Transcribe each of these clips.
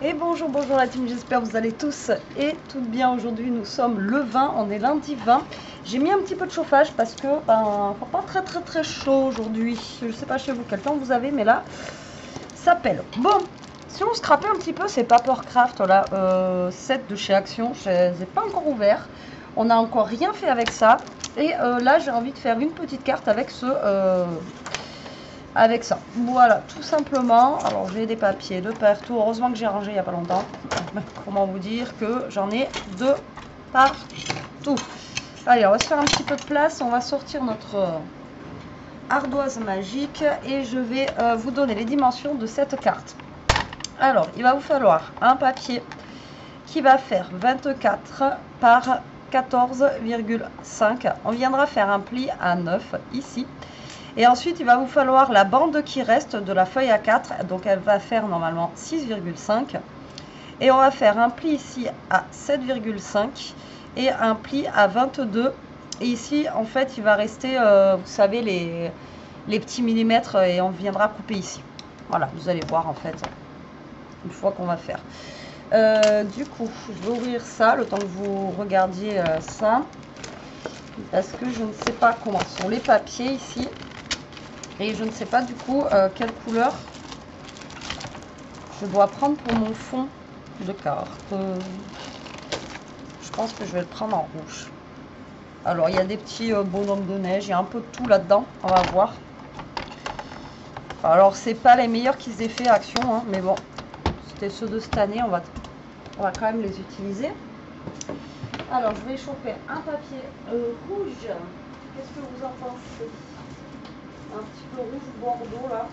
Et bonjour, bonjour la team, j'espère que vous allez tous et toutes bien. Aujourd'hui nous sommes le 20, on est lundi 20. J'ai mis un petit peu de chauffage parce que faut pas très chaud aujourd'hui. Je sais pas chez vous quel temps vous avez, mais là ça pèle. Bon, si on se rappelle un petit peu ces Papercraft là, 7 de chez Action, je les ai pas encore ouverts. On n'a encore rien fait avec ça. Et là j'ai envie de faire une petite carte avec ce... avec ça, voilà, tout simplement. Alors j'ai des papiers de partout, heureusement que j'ai rangé il n'y a pas longtemps. Comment vous dire que j'en ai de partout. Allez, on va se faire un petit peu de place, on va sortir notre ardoise magique et je vais vous donner les dimensions de cette carte. Alors il va vous falloir un papier qui va faire 24 par 14,5. On viendra faire un pli à 9 ici. Et ensuite, il va vous falloir la bande qui reste de la feuille A4. Donc, elle va faire normalement 6,5. Et on va faire un pli ici à 7,5 et un pli à 22. Et ici, en fait, il va rester, vous savez, les petits millimètres et on viendra couper ici. Voilà, vous allez voir en fait, une fois qu'on va faire. Du coup, je vais ouvrir ça, le temps que vous regardiez ça. Parce que je ne sais pas comment sont les papiers ici. Et je ne sais pas du coup quelle couleur je dois prendre pour mon fond de carte. Je pense que je vais le prendre en rouge. Alors il y a des petits bonhommes de neige, il y a un peu de tout là-dedans, on va voir. Alors c'est pas les meilleurs qu'ils aient fait Action, hein, mais bon, c'était ceux de cette année, on va quand même les utiliser. Alors je vais chauffer un papier rouge. Qu'est-ce que vous en pensez? Un petit peu rouge bordeaux là.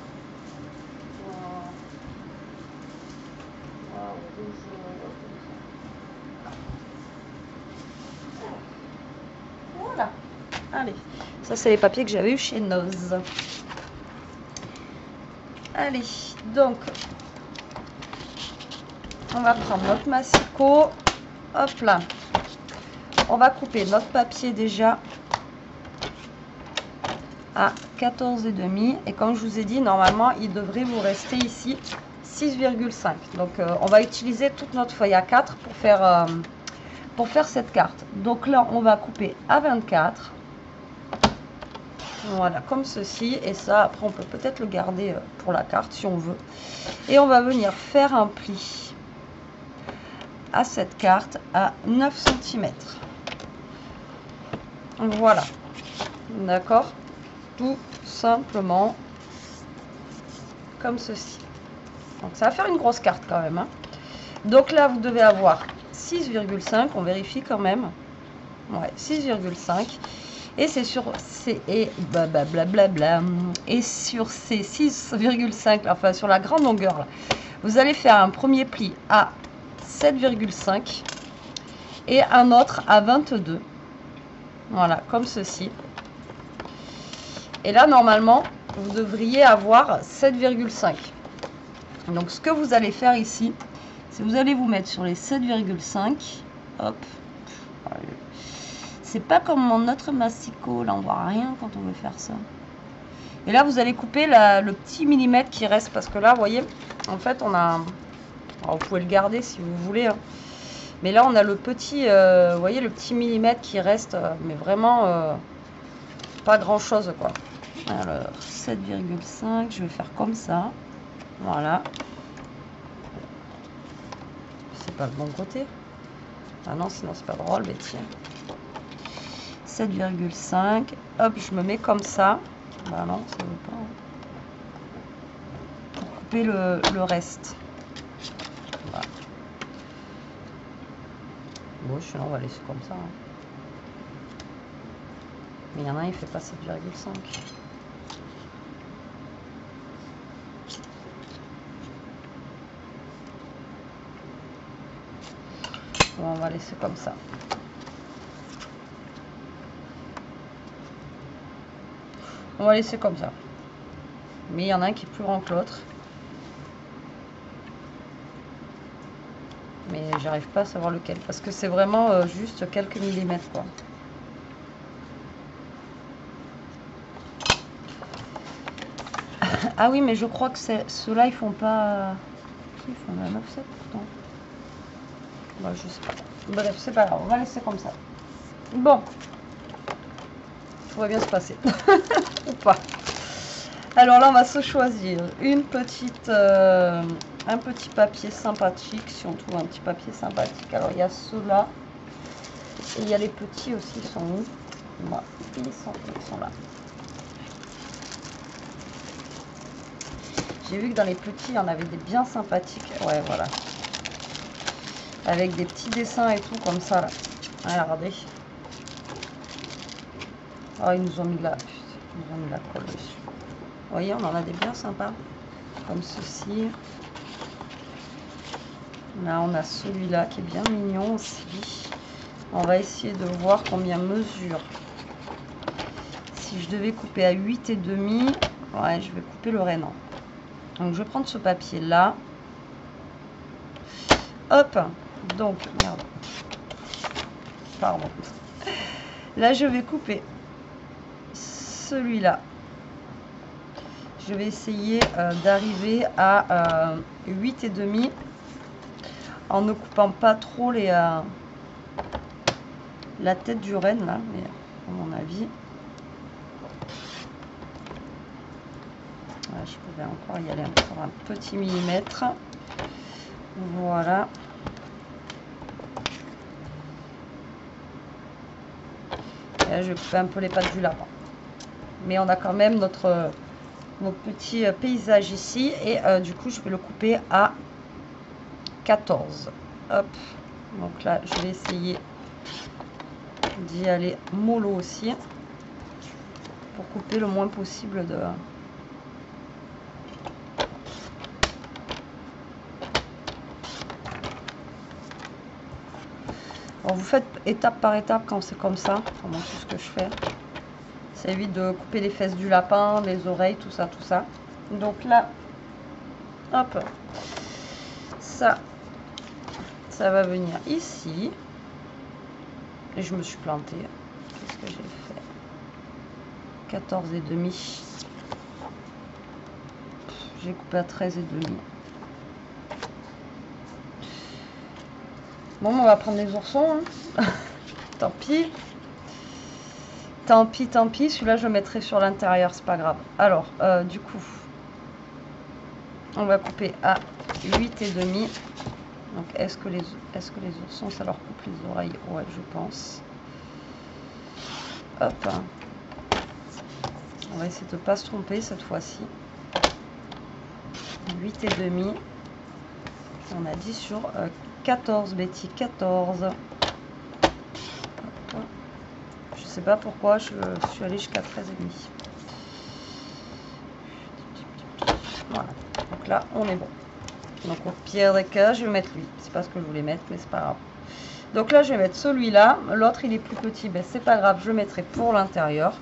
Voilà. Allez, ça c'est les papiers que j'avais eu chez Noz. Allez, donc on va prendre notre massicot. Hop là. On va couper notre papier déjà à 14,5. Et comme je vous ai dit, normalement, il devrait vous rester ici 6,5. Donc, on va utiliser toute notre feuille A4 pour faire cette carte. Donc là, on va couper à 24. Voilà, comme ceci. Et ça, après, on peut peut-être le garder pour la carte si on veut. Et on va venir faire un pli à cette carte à 9 cm. Voilà. D'accord? Tout simplement comme ceci. Donc ça va faire une grosse carte quand même, hein. Donc là vous devez avoir 6,5, on vérifie quand même. Ouais, 6,5. Et c'est sur ces et sur ces 6,5, enfin sur la grande longueur là, vous allez faire un premier pli à 7,5 et un autre à 22. Voilà, comme ceci. Et là, normalement, vous devriez avoir 7,5. Donc, ce que vous allez faire ici, c'est vous allez vous mettre sur les 7,5. Hop. C'est pas comme mon autre massicot. Là, on voit rien quand on veut faire ça. Et là, vous allez couper le petit millimètre qui reste. Parce que là, vous voyez, en fait, on a... Alors, vous pouvez le garder si vous voulez. Hein. Mais là, on a le petit... vous voyez, le petit millimètre qui reste. Mais vraiment, pas grand-chose, quoi. Alors, 7,5, je vais faire comme ça. Voilà. C'est pas le bon côté. Ah non, sinon c'est pas drôle, mais tiens. 7,5. Hop, je me mets comme ça. Bah non, ça veut pas. Pour couper le reste. Voilà. Bon, sinon on va laisser comme ça. Hein. Mais il y en a un, il fait pas 7,5. Bon, on va laisser comme ça. On va laisser comme ça. Mais il y en a un qui est plus grand que l'autre. Mais j'arrive pas à savoir lequel. Parce que c'est vraiment juste quelques millimètres, quoi. Ah oui, mais je crois que ceux-là, ils font pas... truc, on a 9,7 pourtant. Bah, je sais pas. Bref, c'est pas grave, on va laisser comme ça. Bon. Tout va bien se passer. Ou pas. Alors là, on va se choisir une petite, un petit papier sympathique. Si on trouve un petit papier sympathique. Alors, il y a ceux-là. Et il y a les petits aussi, ils sont où? Voilà, ils sont là. J'ai vu que dans les petits, il y en avait des bien sympathiques. Ouais, voilà. Avec des petits dessins et tout, comme ça, là. Regardez. Oh, ils nous ont mis de la, colle dessus. Vous voyez, on en a des bien sympas. Comme ceci. Là, on a celui-là qui est bien mignon aussi. On va essayer de voir combien mesure. Si je devais couper à 8,5, ouais, je vais couper le rainan. Donc, je vais prendre ce papier-là. Hop. Donc, merde. Pardon. Là, je vais couper celui-là. Je vais essayer d'arriver à 8,5 en ne coupant pas trop les, la tête du renne, là, mais à mon avis. Là, je pouvais encore y aller encore un petit millimètre. Voilà. Et là, je vais couper un peu les pattes du lapin. Mais on a quand même notre petit paysage ici. Et du coup, je vais le couper à 14. Hop. Donc là, je vais essayer d'y aller mollo aussi. Pour couper le moins possible de... Alors vous faites étape par étape quand c'est comme ça. Enfin, moi, c'est ce que je fais. Ça évite de couper les fesses du lapin, les oreilles, tout ça, tout ça. Donc là, hop, ça va venir ici. Et je me suis plantée. Qu'est-ce que j'ai fait? 14,5. J'ai coupé à 13,5. Bon, on va prendre les oursons. Hein. Tant pis. Tant pis, tant pis. Celui-là, je le mettrai sur l'intérieur, c'est pas grave. Alors, du coup, on va couper à 8,5. Donc, est-ce que les oursons, ça leur coupe les oreilles? Ouais, je pense. Hop. On va essayer de ne pas se tromper cette fois-ci. 8,5. On a dit sur 14, Betty, 14. Hop. Je sais pas pourquoi je suis allée jusqu'à 13,5. Voilà. Donc là, on est bon. Donc au pire des cas, je vais mettre lui. C'est pas ce que je voulais mettre, mais c'est pas grave. Donc là, je vais mettre celui-là. L'autre, il est plus petit. Ben, c'est pas grave, je le mettrai pour l'intérieur.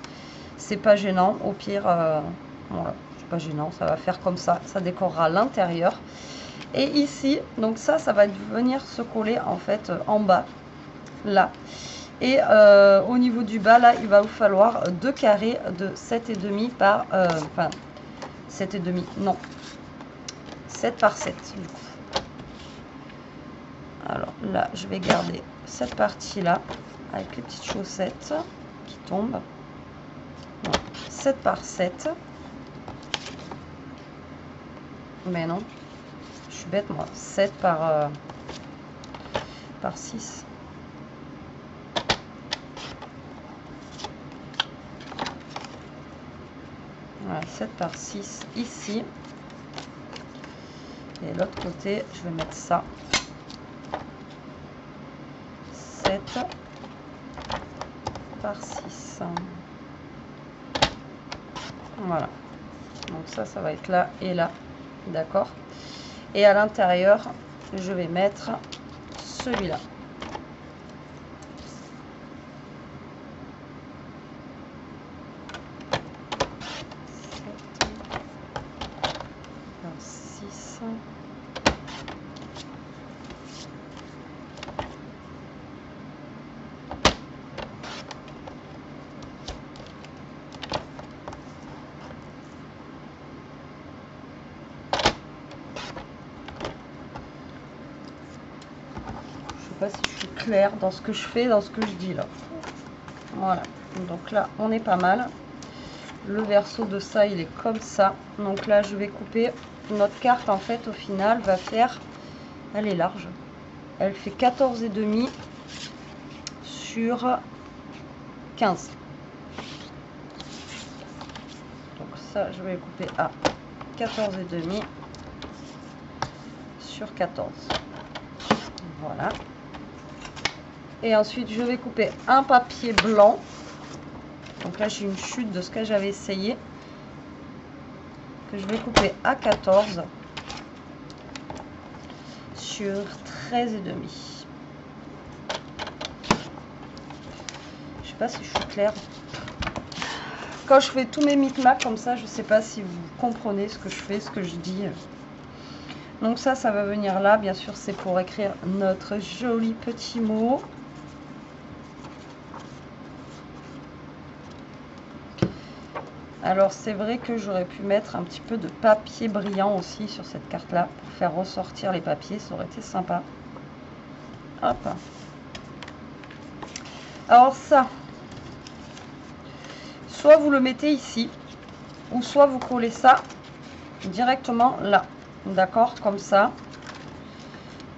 C'est pas gênant. Au pire, voilà, c'est pas gênant. Ça va faire comme ça. Ça décorera l'intérieur. Et ici, donc ça va venir se coller en fait en bas, là. Et au niveau du bas, là, il va vous falloir 2 carrés de 7,5 par... enfin, 7,5, non. 7 par 7, du coup. Alors là, je vais garder cette partie-là, avec les petites chaussettes qui tombent. Voilà. 7 par 7. Mais non. Je suis bête, moi. 7 par 6. Voilà, 7 par 6 ici. Et l'autre côté, je vais mettre ça. 7 par 6. Voilà. Donc ça va être là et là. D'accord. Et à l'intérieur, je vais mettre celui-là. pas si je suis claire dans ce que je fais, dans ce que je dis là. Voilà, donc là on est pas mal. Le verso de ça il est comme ça. Donc là je vais couper. Notre carte en fait au final va faire, elle est large, elle fait 14,5 sur 15. Donc ça je vais le couper à 14,5 sur 14. Voilà. Et ensuite je vais couper un papier blanc. Donc là j'ai une chute de ce que j'avais essayé, que je vais couper à 14 sur 13,5. Je sais pas si je suis claire. Quand je fais tous mes micmacs comme ça, je sais pas si vous comprenez ce que je fais, ce que je dis. Donc ça va venir là. Bien sûr, c'est pour écrire notre joli petit mot. Alors c'est vrai que j'aurais pu mettre un petit peu de papier brillant aussi sur cette carte là pour faire ressortir les papiers, ça aurait été sympa. Hop. Alors ça, soit vous le mettez ici, ou soit vous collez ça directement là, d'accord, comme ça,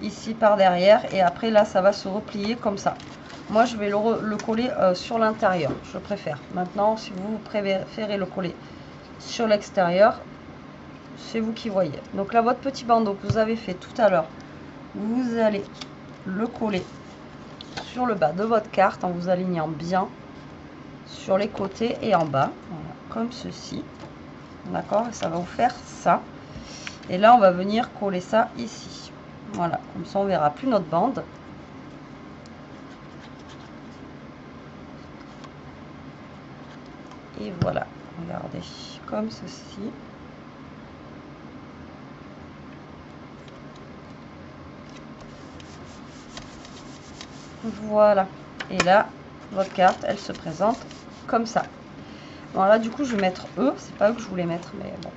ici par derrière, et après là ça va se replier comme ça. Moi je vais le coller sur l'intérieur, je préfère. Maintenant si vous préférez le coller sur l'extérieur, c'est vous qui voyez. Donc là votre petit bandeau que vous avez fait tout à l'heure, vous allez le coller sur le bas de votre carte en vous alignant bien sur les côtés et en bas, voilà, comme ceci, d'accord, et ça va vous faire ça. Et là on va venir coller ça ici, voilà, comme ça on verra plus notre bande. Et voilà, regardez, comme ceci. Voilà, et là votre carte elle se présente comme ça. Bon là du coup je vais mettre E, c'est pas eux que je voulais mettre, mais bon,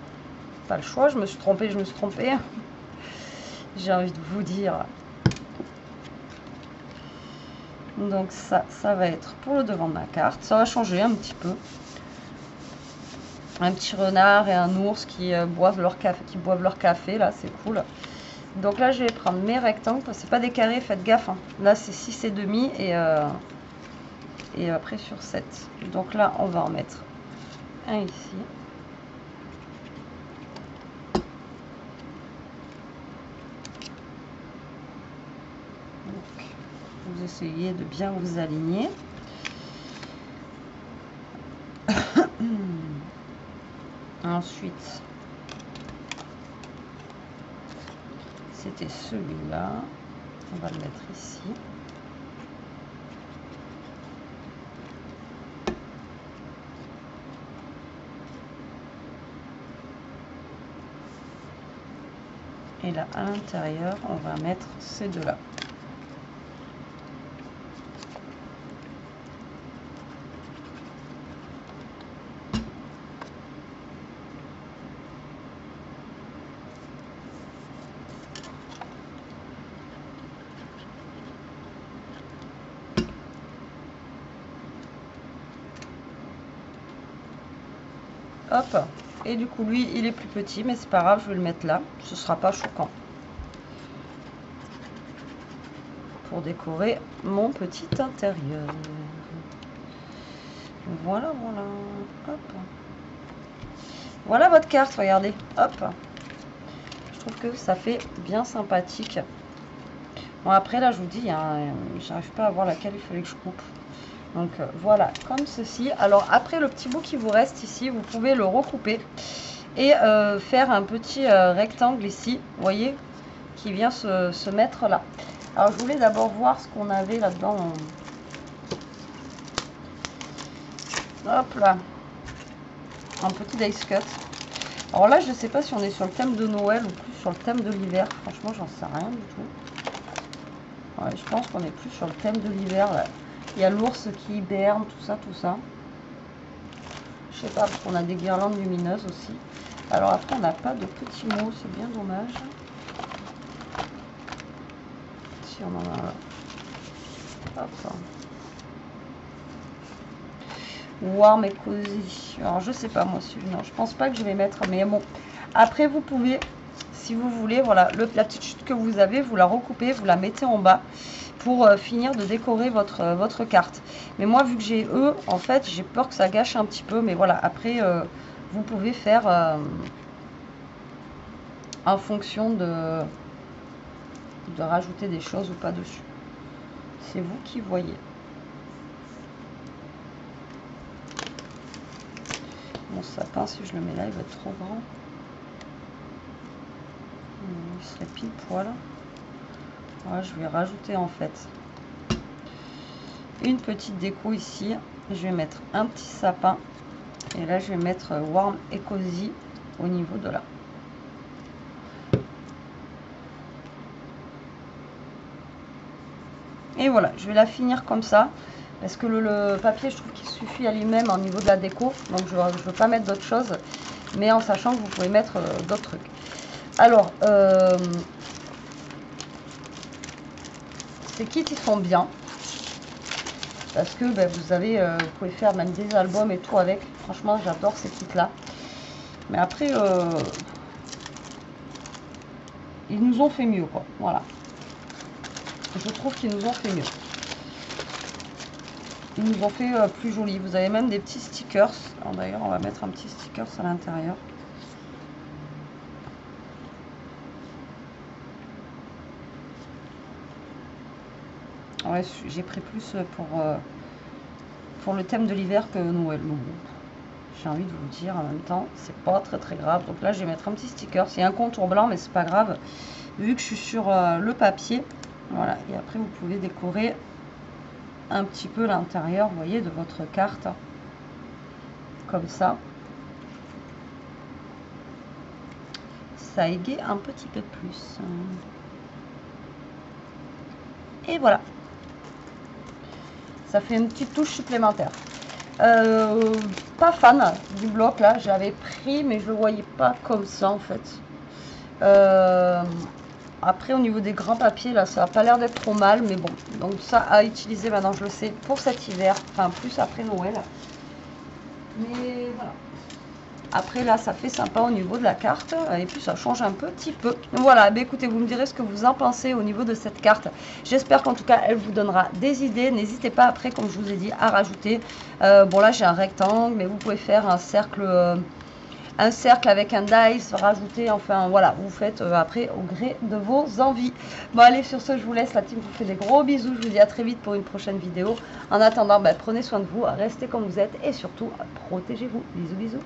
pas le choix, je me suis trompée, j'ai envie de vous dire. Donc ça va être pour le devant de ma carte, ça va changer un petit peu. Un petit renard et un ours qui boivent leur café, là c'est cool. Donc là je vais prendre mes rectangles, c'est pas des carrés, faites gaffe, hein. Là c'est 6,5 et après sur 7. Donc là on va en mettre un ici. Donc, vous essayez de bien vous aligner. Ensuite, c'était celui-là. On va le mettre ici. Et là, à l'intérieur, on va mettre ces deux-là. Hop, et du coup lui il est plus petit, mais c'est pas grave, je vais le mettre là, ce sera pas choquant pour décorer mon petit intérieur. Voilà, voilà, hop, voilà votre carte, regardez, hop, je trouve que ça fait bien sympathique. Bon après là je vous dis, hein, j'arrive pas à voir laquelle il fallait que je coupe. Donc voilà, comme ceci. Alors après le petit bout qui vous reste ici, vous pouvez le recouper et faire un petit rectangle ici, vous voyez, qui vient se mettre là. Alors je voulais d'abord voir ce qu'on avait là-dedans. Hop là, un petit dice cut. Alors là je ne sais pas si on est sur le thème de Noël ou plus sur le thème de l'hiver. Franchement j'en sais rien du tout. Ouais, je pense qu'on est plus sur le thème de l'hiver là. Il y a l'ours qui hiberne, tout ça, tout ça. Je sais pas, parce qu'on a des guirlandes lumineuses aussi. Alors après, on n'a pas de petits mots, c'est bien dommage. Si on en a là. Hop. Warm et Cozy. Alors je sais pas moi celui-là. Je pense pas que je vais mettre. Mais bon. Après vous pouvez, si vous voulez, voilà, la petite chute que vous avez, vous la recoupez, vous la mettez en bas pour finir de décorer votre carte. Mais moi vu que j'ai eux, en fait, j'ai peur que ça gâche un petit peu. Mais voilà, après vous pouvez faire en fonction de rajouter des choses ou pas dessus. C'est vous qui voyez. Mon sapin, si je le mets là, il va être trop grand. Il serait pile poil. Voilà, je vais rajouter en fait une petite déco ici. Je vais mettre un petit sapin. Et là, je vais mettre Warm et Cozy au niveau de là. Et voilà, je vais la finir comme ça. Parce que le papier, je trouve qu'il suffit à lui-même au niveau de la déco. Donc je ne veux pas mettre d'autres choses. Mais en sachant que vous pouvez mettre d'autres trucs. Alors, ces kits, ils sont bien. Parce que ben, vous pouvez faire même des albums et tout avec. Franchement, j'adore ces kits-là. Mais après, ils nous ont fait mieux, quoi. Voilà. Je trouve qu'ils nous ont fait mieux. Ils nous ont fait plus joli. Vous avez même des petits stickers. D'ailleurs, on va mettre un petit stickers à l'intérieur. Ouais, j'ai pris plus pour le thème de l'hiver que Noël. Bon, j'ai envie de vous dire en même temps, c'est pas très grave. Donc là, je vais mettre un petit sticker. C'est un contour blanc, mais c'est pas grave. Vu que je suis sur le papier. Voilà. Et après, vous pouvez décorer un petit peu l'intérieur, vous voyez, de votre carte. Comme ça. Ça égaye un petit peu plus. Et voilà. Ça fait une petite touche supplémentaire. Pas fan du bloc là, je l'avais pris mais je le voyais pas comme ça en fait. Après au niveau des grands papiers là, ça n'a pas l'air d'être trop mal, mais bon, donc ça à utiliser maintenant, je le sais, pour cet hiver, enfin plus après Noël. Mais voilà. Après là, ça fait sympa au niveau de la carte et puis ça change un petit peu. Voilà, bah écoutez, vous me direz ce que vous en pensez au niveau de cette carte. J'espère qu'en tout cas, elle vous donnera des idées. N'hésitez pas après, comme je vous ai dit, à rajouter. Bon là, j'ai un rectangle, mais vous pouvez faire un cercle avec un dice, rajouter, enfin voilà, vous faites après au gré de vos envies. Bon allez, sur ce, je vous laisse, la team vous fait des gros bisous, je vous dis à très vite pour une prochaine vidéo. En attendant, bah, prenez soin de vous, restez comme vous êtes et surtout, protégez-vous. Bisous, bisous.